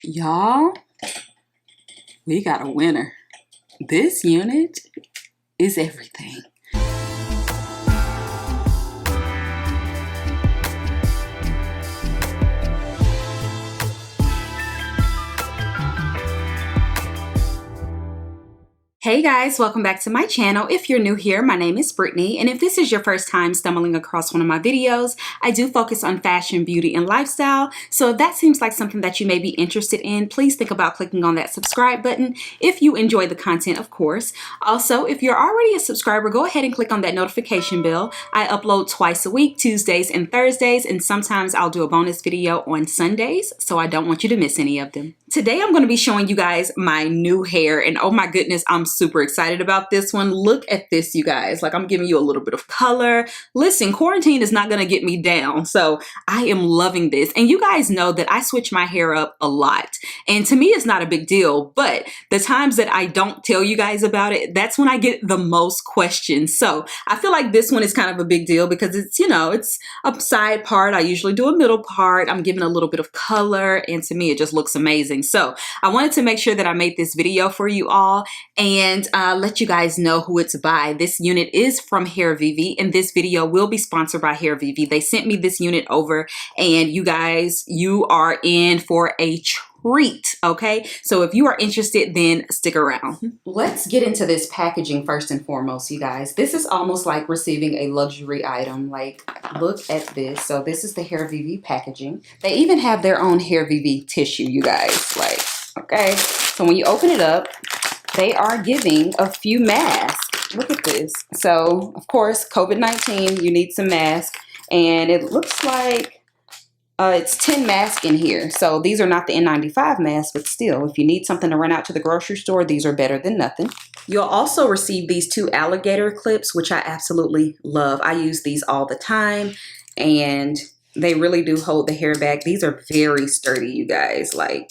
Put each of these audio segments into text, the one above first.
Y'all, we got a winner. This unit is everything. Hey guys, welcome back to my channel. If you're new here, my name is Brittany, and if this is your first time stumbling across one of my videos, I do focus on fashion, beauty, and lifestyle. So if that seems like something that you may be interested in, please think about clicking on that subscribe button if you enjoy the content, of course. Also, if you're already a subscriber, go ahead and click on that notification bell. I upload twice a week, Tuesdays and Thursdays, and sometimes I'll do a bonus video on Sundays, so I don't want you to miss any of them. Today, I'm going to be showing you guys my new hair, and oh my goodness, I'm super excited about this one. Look at this, you guys. Like, I'm giving you a little bit of color. Listen, quarantine is not going to get me down, so I am loving this. And you guys know that I switch my hair up a lot, and to me, it's not a big deal, but the times that I don't tell you guys about it, that's when I get the most questions. So I feel like this one is kind of a big deal because it's, you know, it's a side part. I usually do a middle part. I'm giving a little bit of color, and to me, it just looks amazing. So I wanted to make sure that I made this video for you all and let you guys know who it's by. This unit is from Hairvivi, and this video will be sponsored by Hairvivi. They sent me this unit over, and you guys, you are in for a treat, okay? So if you are interested, then stick around. Let's get into this packaging first and foremost, you guys. This is almost like receiving a luxury item. Like, look at this. So this is the Hairvivi packaging. They even have their own Hairvivi tissue, you guys. Like, okay. So when you open it up, they are giving a few masks. Look at this. So, of course, COVID-19, you need some masks. And it looks like it's 10 masks in here. So these are not the N95 masks, but still, if you need something to run out to the grocery store, these are better than nothing. You'll also receive these 2 alligator clips, which I absolutely love. I use these all the time, and they really do hold the hair back. These are very sturdy, you guys. Like,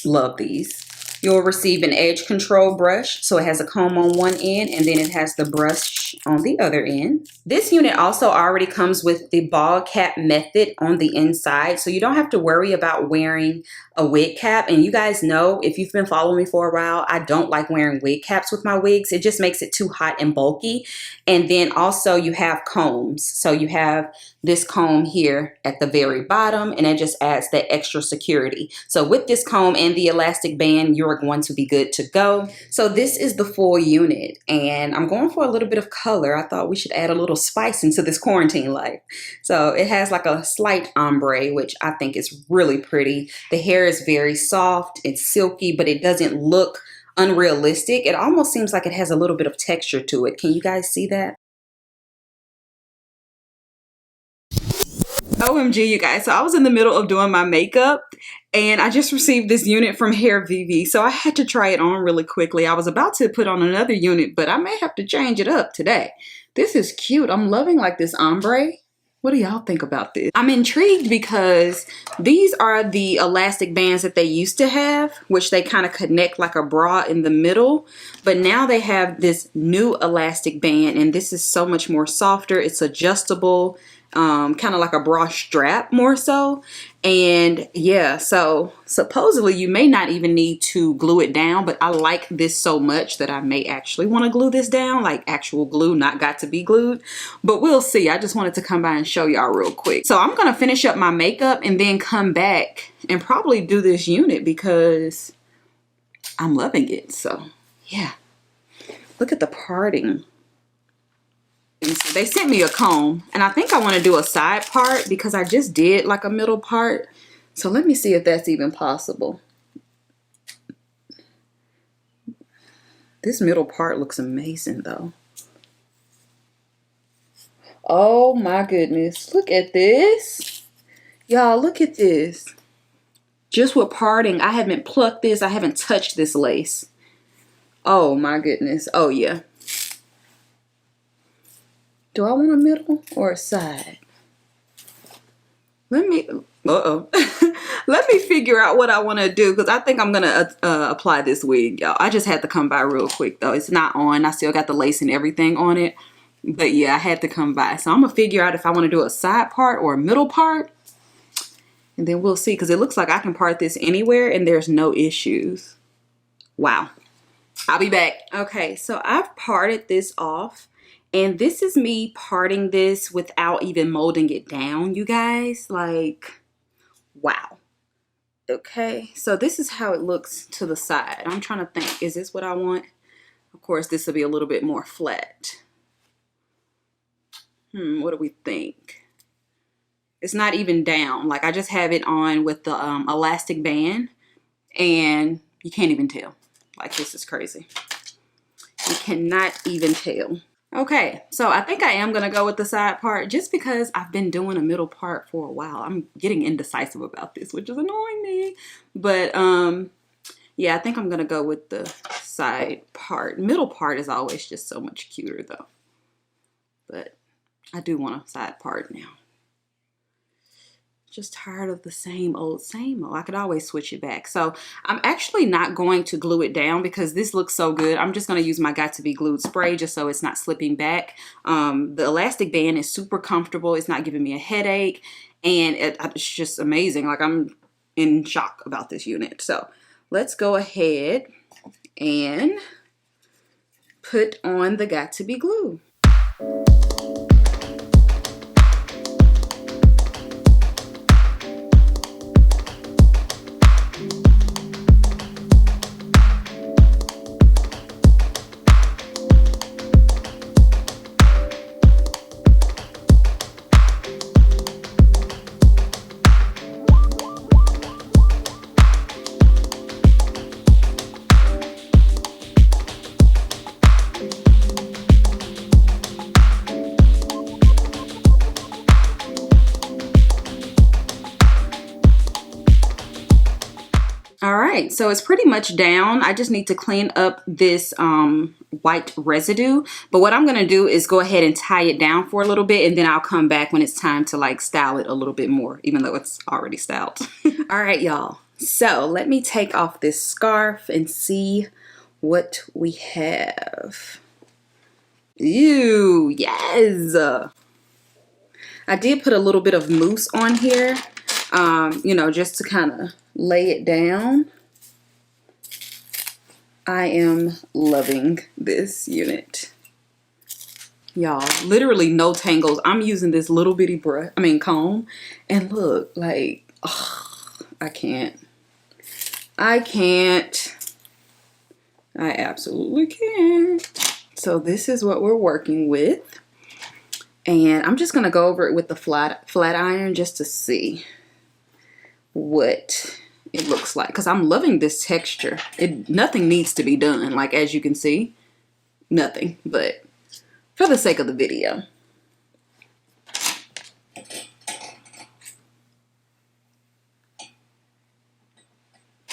love these. You'll receive an edge control brush. So it has a comb on one end, and then it has the brush on the other end. This unit also already comes with the ball cap method on the inside. So you don't have to worry about wearing a wig cap. And you guys know, if you've been following me for a while, I don't like wearing wig caps with my wigs. It just makes it too hot and bulky. And then also you have combs. So you have this comb here at the very bottom, and it just adds that extra security. So with this comb and the elastic band, you're going to be good to go. So this is the full unit, and I'm going for a little bit of color. I thought we should add a little spice into this quarantine life. So it has like a slight ombre, which I think is really pretty. The hair is very soft, it's silky, but it doesn't look unrealistic. It almost seems like it has a little bit of texture to it. Can you guys see that? OMG, you guys. So I was in the middle of doing my makeup, and I just received this unit from Hairvivi. So I had to try it on really quickly. I was about to put on another unit, but I may have to change it up today. This is cute. I'm loving like this ombre. What do y'all think about this? I'm intrigued because these are the elastic bands that they used to have, which they kind of connect like a bra in the middle. But now they have this new elastic band, and this is so much more softer. It's adjustable. Kind of like a bra strap more so. And yeah, so supposedly you may not even need to glue it down, but I like this so much that I may actually want to glue this down, like actual glue, not got to be glued, but we'll see. I just wanted to come by and show y'all real quick. So I'm going to finish up my makeup and then come back and probably do this unit because I'm loving it. So yeah, look at the parting. They sent me a comb, and I think I want to do a side part because I just did like a middle part. So let me see if that's even possible. This middle part looks amazing though. Oh my goodness, look at this. Y'all, look at this. Just with parting, I haven't plucked this, I haven't touched this lace. Oh my goodness, oh yeah. Do I want a middle or a side? Let me, let me figure out what I want to do, because I think I'm going to apply this wig, y'all. I just had to come by real quick, though. It's not on. I still got the lace and everything on it. But yeah, I had to come by. So I'm going to figure out if I want to do a side part or a middle part. And then we'll see, because it looks like I can part this anywhere and there's no issues. Wow. I'll be back. Okay, so I've parted this off, and this is me parting this without even molding it down, you guys. Like, wow. Okay, so this is how it looks to the side. I'm trying to think, is this what I want? Of course, this will be a little bit more flat. What do we think? It's not even down. Like, I just have it on with the elastic band, and you can't even tell. Like, this is crazy. You cannot even tell. Okay, so I think I am gonna go with the side part just because I've been doing a middle part for a while. I'm getting indecisive about this, which is annoying me. But yeah, I think I'm gonna go with the side part. Middle part is always just so much cuter though. But I do want a side part now. Just tired of the same old, same old. I could always switch it back. So I'm actually not going to glue it down because this looks so good. I'm just going to use my Got To Be Glued spray just so it's not slipping back. The elastic band is super comfortable. It's not giving me a headache. And it's just amazing. Like, I'm in shock about this unit. So let's go ahead and put on the Got To Be Glue. Alright, so it's pretty much down. I just need to clean up this white residue. But what I'm going to do is go ahead and tie it down for a little bit, and then I'll come back when it's time to like style it a little bit more, even though it's already styled. Alright, y'all. So let me take off this scarf and see what we have. Ew, yes! I did put a little bit of mousse on here, you know, just to kind of lay it down. I am loving this unit. Y'all, literally no tangles. I'm using this little bitty comb, and look, like, oh, I can't. I absolutely can't. So this is what we're working with. And I'm just gonna go over it with the flat iron just to see what it looks like, because I'm loving this texture. Nothing needs to be done, like, as you can see, nothing, but for the sake of the video.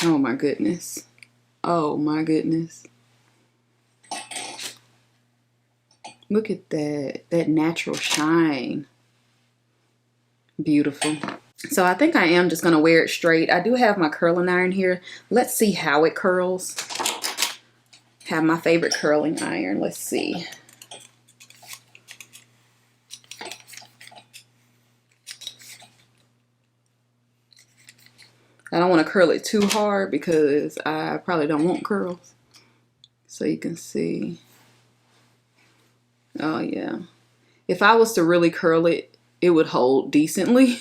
Oh my goodness. Oh my goodness. Look at that natural shine. Beautiful. So I think I am just going to wear it straight. I do have my curling iron here. Let's see how it curls. Have my favorite curling iron. Let's see. I don't want to curl it too hard because I probably don't want curls. So you can see. Oh yeah. If I was to really curl it, it would hold decently,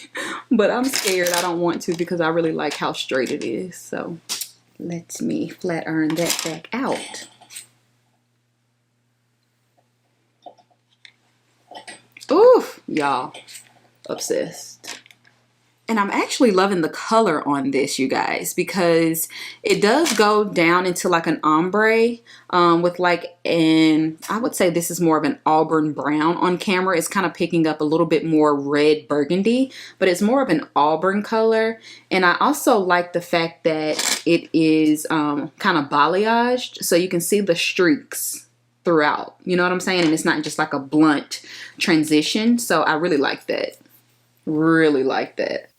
but I'm scared. I don't want to because I really like how straight it is. So let me flat iron that back out. Oof, y'all, obsessed. And I'm actually loving the color on this, you guys, because it does go down into like an ombre with like I would say this is more of an auburn brown on camera. It's kind of picking up a little bit more red burgundy, but it's more of an auburn color. And I also like the fact that it is kind of balayaged, so you can see the streaks throughout. You know what I'm saying? And it's not just like a blunt transition. So I really like that. Really like that.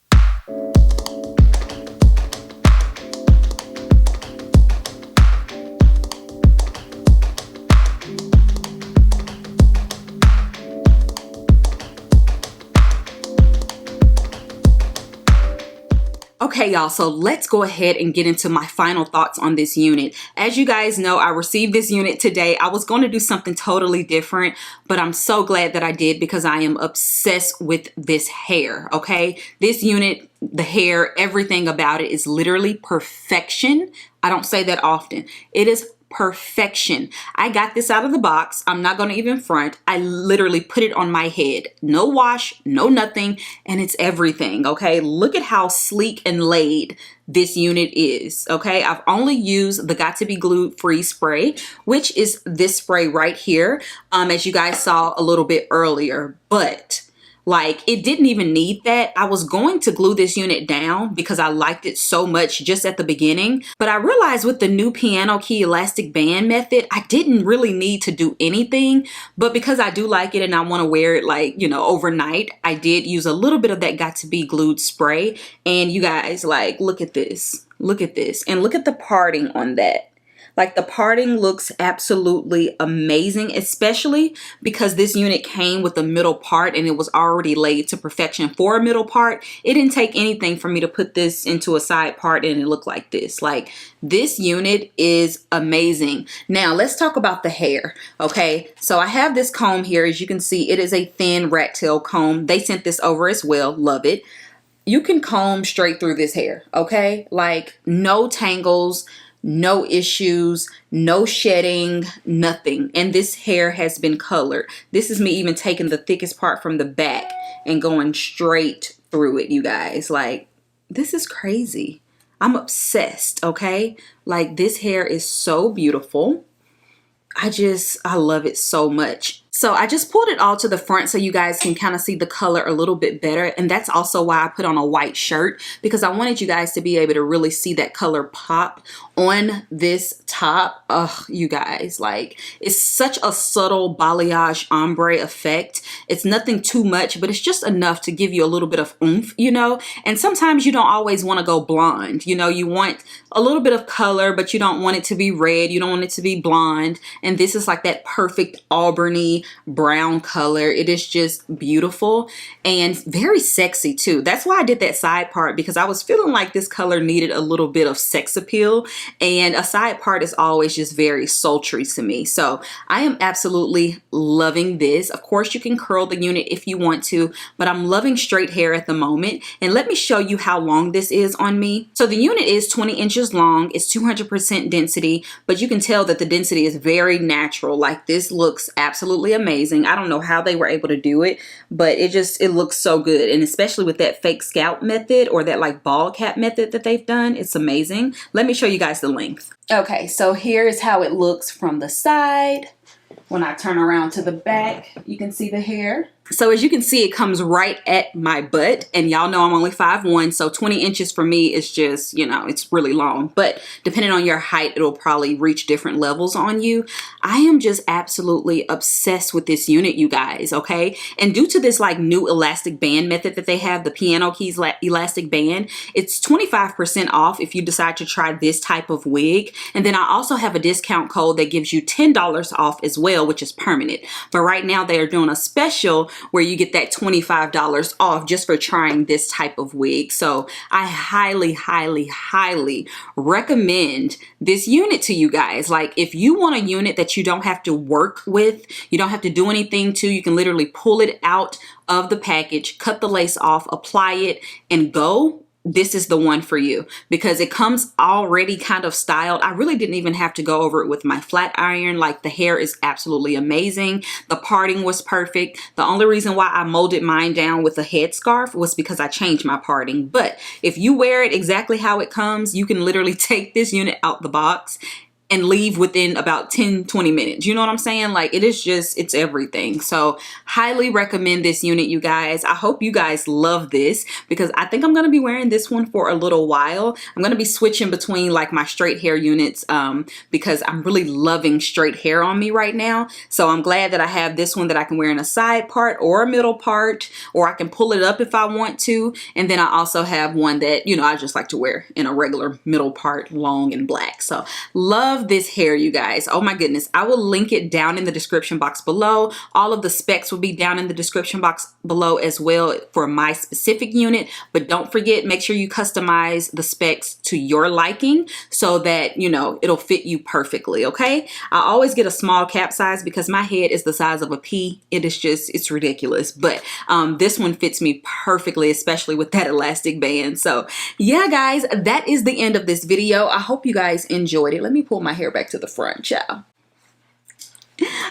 Okay, y'all, so let's go ahead and get into my final thoughts on this unit. As you guys know, I received this unit today. I was going to do something totally different, but I'm so glad that I did because I am obsessed with this hair, okay? This unit, the hair, everything about it is literally perfection. I don't say that often. It is perfection. I got this out of the box. I'm not going to even front. I literally put it on my head. No wash, no nothing, and it's everything, okay? Look at how sleek and laid this unit is, okay? I've only used the Got to Be Glued Free spray, which is this spray right here, as you guys saw a little bit earlier, but like, it didn't even need that. I was going to glue this unit down because I liked it so much just at the beginning. But I realized with the new piano key elastic band method, I didn't really need to do anything. But because I do like it and I want to wear it like, you know, overnight, I did use a little bit of that Got to Be Glued spray. And you guys, like, look at this. Look at this. And look at the parting on that. Like, the parting looks absolutely amazing, especially because this unit came with a middle part and it was already laid to perfection for a middle part. It didn't take anything for me to put this into a side part and it looked like this. Like, this unit is amazing. Now, let's talk about the hair, okay? So I have this comb here. As you can see, it is a thin rat tail comb. They sent this over as well. Love it. You can comb straight through this hair, okay? Like, no tangles, no issues, no shedding, nothing. And this hair has been colored. This is me even taking the thickest part from the back and going straight through it, you guys. Like, this is crazy. I'm obsessed, okay? Like, this hair is so beautiful. I love it so much. So I just pulled it all to the front so you guys can kind of see the color a little bit better. And that's also why I put on a white shirt, because I wanted you guys to be able to really see that color pop on this top. Ugh, you guys, like, it's such a subtle balayage ombre effect. It's nothing too much, but it's just enough to give you a little bit of oomph, you know? And sometimes you don't always want to go blonde. You know, you want a little bit of color, but you don't want it to be red. You don't want it to be blonde. And this is like that perfect auburny brown color. It is just beautiful and very sexy too. That's why I did that side part, because I was feeling like this color needed a little bit of sex appeal, and a side part is always just very sultry to me. So I am absolutely loving this. Of course, you can curl the unit if you want to, but I'm loving straight hair at the moment. And let me show you how long this is on me. So the unit is 20 inches long. It's 200% density, but you can tell that the density is very natural. Like, this looks absolutely amazing. I don't know how they were able to do it, but it looks so good. And especially with that fake scalp method, or that like ball cap method that they've done, it's amazing. Let me show you guys the length. Okay, so here is how it looks from the side. When I turn around to the back, you can see the hair. So as you can see, it comes right at my butt, and y'all know I'm only 5'1", so 20 inches for me is just, you know, it's really long. But depending on your height, it'll probably reach different levels on you. I am just absolutely obsessed with this unit, you guys, okay? And due to this like new elastic band method that they have, the piano keys elastic band, it's 25% off if you decide to try this type of wig. And then I also have a discount code that gives you $10 off as well, which is permanent. But right now they are doing a special where you get that $25 off just for trying this type of wig. So I highly, highly, highly recommend this unit to you guys. Like, if you want a unit that you don't have to work with, you don't have to do anything to, you can literally pull it out of the package, cut the lace off, apply it, and go. This is the one for you, because it comes already kind of styled. I really didn't even have to go over it with my flat iron. Like, the hair is absolutely amazing. The parting was perfect. The only reason why I molded mine down with a headscarf was because I changed my parting. But if you wear it exactly how it comes, you can literally take this unit out the box and leave within about 10-20 minutes. You know what I'm saying? Like, it is just, it's everything. So highly recommend this unit, you guys. I hope you guys love this, because I think I'm going to be wearing this one for a little while. I'm going to be switching between like my straight hair units because I'm really loving straight hair on me right now. So I'm glad that I have this one that I can wear in a side part or a middle part, or I can pull it up if I want to. And then I also have one that, you know, I just like to wear in a regular middle part, long and black. So love love this hair, you guys. Oh my goodness. I will link it down in the description box below. All of the specs will be down in the description box below as well for my specific unit. But don't forget, make sure you customize the specs to your liking so that, you know, it'll fit you perfectly, okay? I always get a small cap size because my head is the size of a pea. It is just, it's ridiculous. But this one fits me perfectly, especially with that elastic band. So yeah, guys, that is the end of this video. I hope you guys enjoyed it. Let me pull my hair back to the front, child.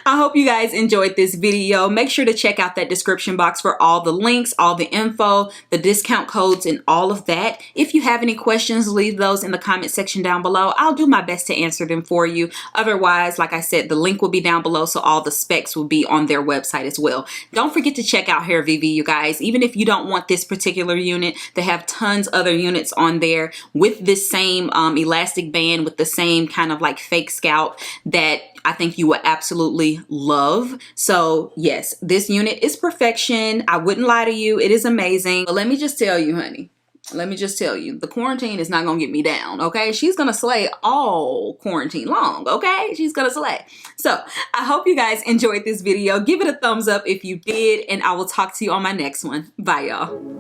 I hope you guys enjoyed this video. Make sure to check out that description box for all the links, all the info, the discount codes, and all of that. If you have any questions, leave those in the comment section down below. I'll do my best to answer them for you. Otherwise, like I said, the link will be down below, so all the specs will be on their website as well. Don't forget to check out Hairvivi, you guys. Even if you don't want this particular unit, they have tons other units on there with this same elastic band, with the same kind of like fake scalp that I think you will absolutely love. So yes, this unit is perfection. I wouldn't lie to you. It is amazing. But let me just tell you, honey, let me just tell you, the quarantine is not going to get me down, okay? She's going to slay all quarantine long, okay? She's going to slay. So I hope you guys enjoyed this video. Give it a thumbs up if you did, and I will talk to you on my next one. Bye, y'all.